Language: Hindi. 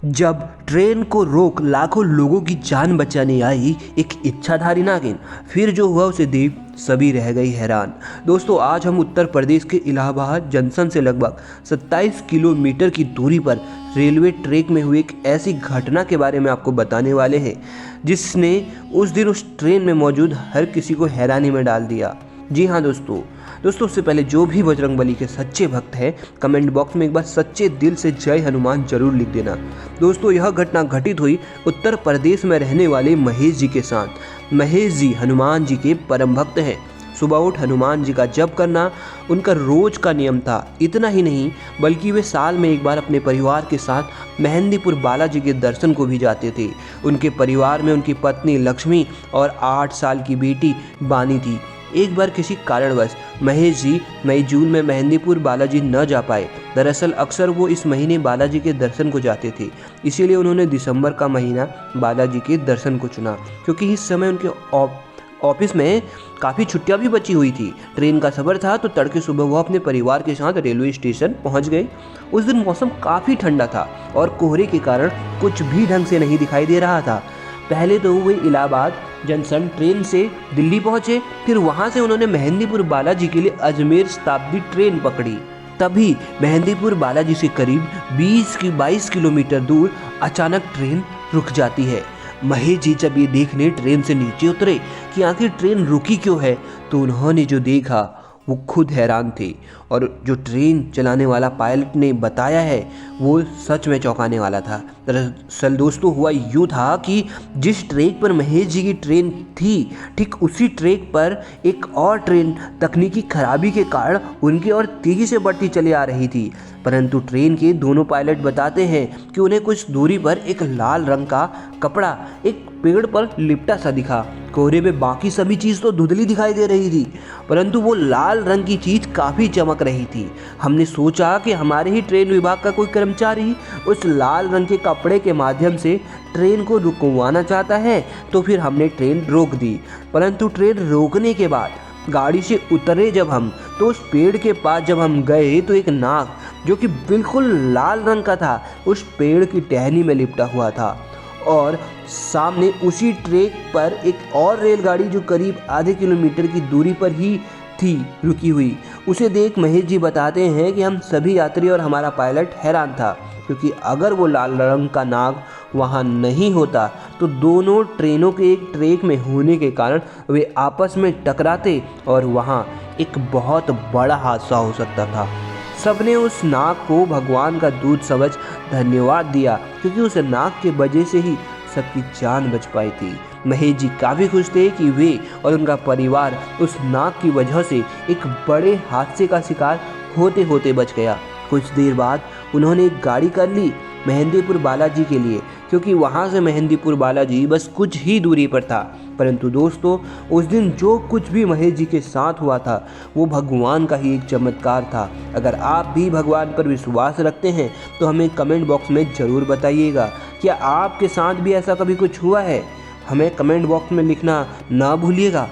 जब ट्रेन को रोक लाखों लोगों की जान बचाने आई एक इच्छाधारी नागिन, फिर जो हुआ उसे देख सभी रह गई हैरान। दोस्तों, आज हम उत्तर प्रदेश के इलाहाबाद जंक्शन से लगभग 27 किलोमीटर की दूरी पर रेलवे ट्रैक में हुई एक ऐसी घटना के बारे में आपको बताने वाले हैं जिसने उस दिन उस ट्रेन में मौजूद हर किसी को हैरानी में डाल दिया। जी हाँ दोस्तों, उससे पहले जो भी बजरंगबली के सच्चे भक्त हैं, कमेंट बॉक्स में एक बार सच्चे दिल से जय हनुमान जरूर लिख देना। दोस्तों, यह घटना घटित हुई उत्तर प्रदेश में रहने वाले महेश जी के साथ। महेश जी हनुमान जी के परम भक्त हैं। सुबह उठ हनुमान जी का जप करना उनका रोज का नियम था। इतना ही नहीं बल्कि वे साल में एक बार अपने परिवार के साथ मेहंदीपुर बालाजी के दर्शन को भी जाते थे। उनके परिवार में उनकी पत्नी लक्ष्मी और 8 साल की बेटी बानी थी। एक बार किसी कारणवश महेश जी मई जून में मेहंदीपुर बालाजी न जा पाए। दरअसल अक्सर वो इस महीने बालाजी के दर्शन को जाते थे, इसीलिए उन्होंने दिसंबर का महीना बालाजी के दर्शन को चुना, क्योंकि इस समय उनके ऑफिस में काफ़ी छुट्टियां भी बची हुई थी। ट्रेन का सफ़र था तो तड़के सुबह वो अपने परिवार के साथ रेलवे स्टेशन पहुंच गए। उस दिन मौसम काफ़ी ठंडा था और कोहरे के कारण कुछ भी ढंग से नहीं दिखाई दे रहा था। पहले तो वे इलाहाबाद जंक्शन ट्रेन से दिल्ली पहुंचे, फिर वहां से उन्होंने मेहंदीपुर बालाजी के लिए अजमेर शताब्दी ट्रेन पकड़ी। तभी मेहंदीपुर बालाजी से करीब 22 किलोमीटर दूर अचानक ट्रेन रुक जाती है। महेश जी जब ये देखने ट्रेन से नीचे उतरे कि आखिर ट्रेन रुकी क्यों है, तो उन्होंने जो देखा वो खुद हैरान थे। और जो ट्रेन चलाने वाला पायलट ने बताया है वो सच में चौंकाने वाला था। दरअसल दोस्तों, हुआ यूँ था कि जिस ट्रैक पर महेश जी की ट्रेन थी, ठीक उसी ट्रैक पर एक और ट्रेन तकनीकी खराबी के कारण उनकी ओर तेज़ी से बढ़ती चली आ रही थी। परंतु ट्रेन के दोनों पायलट बताते हैं कि उन्हें कुछ दूरी पर एक लाल रंग का कपड़ा एक पेड़ पर लिपटा सा दिखा। कोहरे में बाकी सभी चीज़ तो धुंधली दिखाई दे रही थी, परंतु वो लाल रंग की चीज़ काफ़ी चमक रही थी। हमने सोचा कि हमारे ही ट्रेन विभाग का कोई कर्मचारी उस लाल रंग के कपड़े के माध्यम से ट्रेन को रुकवाना चाहता है, तो फिर हमने ट्रेन रोक दी। परंतु ट्रेन रोकने के बाद गाड़ी से उतरे जब हम, तो उस पेड़ के पास जब हम गए तो एक नाग जो कि बिल्कुल लाल रंग का था उस पेड़ की टहनी में लिपटा हुआ था। और सामने उसी ट्रैक पर एक और रेलगाड़ी जो करीब आधे किलोमीटर की दूरी पर ही थी रुकी हुई। उसे देख महेश जी बताते हैं कि हम सभी यात्री और हमारा पायलट हैरान था, क्योंकि अगर वो लाल रंग का नाग वहाँ नहीं होता तो दोनों ट्रेनों के एक ट्रैक में होने के कारण वे आपस में टकराते और वहाँ एक बहुत बड़ा हादसा हो सकता था। सबने उस नाग को भगवान का दूत समझ धन्यवाद दिया, क्योंकि उस नाग के वजह से ही सबकी जान बच पाई थी। महेश जी काफ़ी खुश थे कि वे और उनका परिवार उस नाग की वजह से एक बड़े हादसे का शिकार होते होते बच गया। कुछ देर बाद उन्होंने एक गाड़ी कर ली मेहंदीपुर बालाजी के लिए, क्योंकि वहाँ से मेहंदीपुर बालाजी बस कुछ ही दूरी पर था। परंतु दोस्तों, उस दिन जो कुछ भी महेश जी के साथ हुआ था वो भगवान का ही एक चमत्कार था। अगर आप भी भगवान पर विश्वास रखते हैं तो हमें कमेंट बॉक्स में ज़रूर बताइएगा, क्या आपके साथ भी ऐसा कभी कुछ हुआ है? हमें कमेंट बॉक्स में लिखना ना भूलिएगा।